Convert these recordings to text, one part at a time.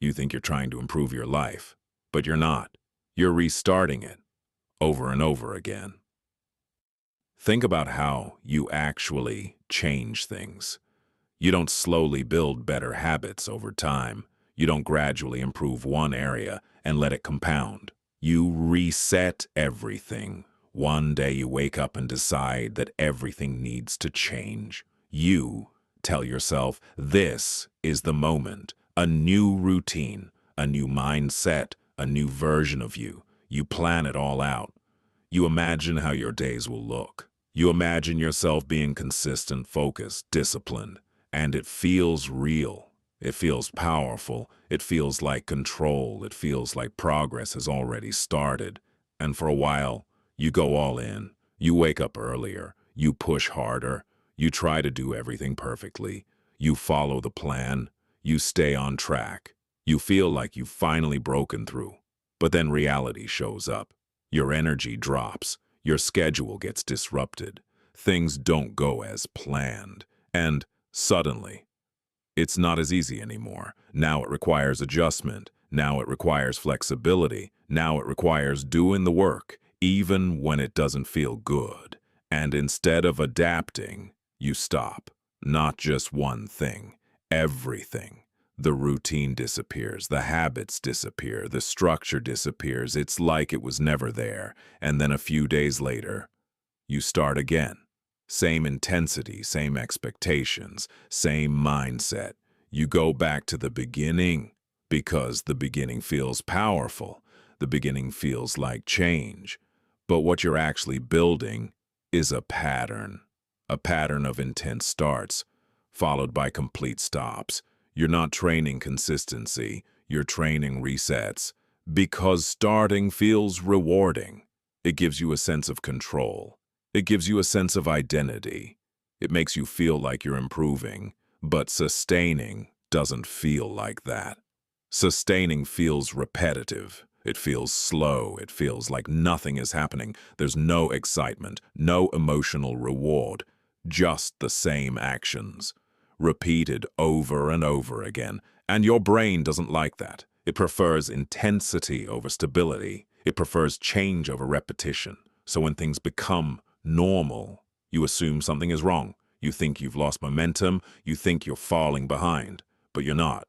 You think you're trying to improve your life, but you're not. You're restarting it over and over again. Think about how you actually change things. You don't slowly build better habits over time. You don't gradually improve one area and let it compound. You reset everything. One day you wake up and decide that everything needs to change. You tell yourself, this is the moment. A new routine, a new mindset, a new version of you. You plan it all out. You imagine how your days will look. You imagine yourself being consistent, focused, disciplined, and it feels real. It feels powerful. It feels like control. It feels like progress has already started. And for a while, you go all in. You wake up earlier. You push harder. You try to do everything perfectly. You follow the plan. You stay on track. You feel like you've finally broken through. But then reality shows up. Your energy drops. Your schedule gets disrupted. Things don't go as planned. And suddenly, it's not as easy anymore. Now it requires adjustment. Now it requires flexibility. Now it requires doing the work, even when it doesn't feel good. And instead of adapting, you stop. Not just one thing, everything. The routine disappears, the habits disappear, the structure disappears. It's like it was never there. And then a few days later, you start again. Same intensity, same expectations, same mindset. You go back to the beginning because the beginning feels powerful. The beginning feels like change. But what you're actually building is a pattern of intense starts, followed by complete stops. You're not training consistency, you're training resets. Because starting feels rewarding. It gives you a sense of control. It gives you a sense of identity. It makes you feel like you're improving. But sustaining doesn't feel like that. Sustaining feels repetitive. It feels slow. It feels like nothing is happening. There's no excitement, no emotional reward, just the same actions, repeated over and over again. And your brain doesn't like that. It prefers intensity over stability. It prefers change over repetition. So when things become normal, you assume something is wrong. You think you've lost momentum. You think you're falling behind. But you're not.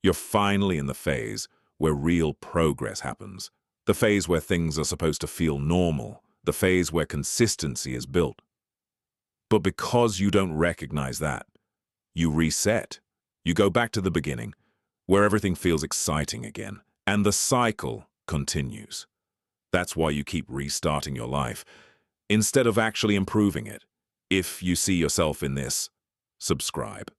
You're finally in the phase where real progress happens. The phase where things are supposed to feel normal. The phase where consistency is built. But because you don't recognize that, you reset. You go back to the beginning, where everything feels exciting again, and the cycle continues. That's why you keep restarting your life, instead of actually improving it. If you see yourself in this, subscribe.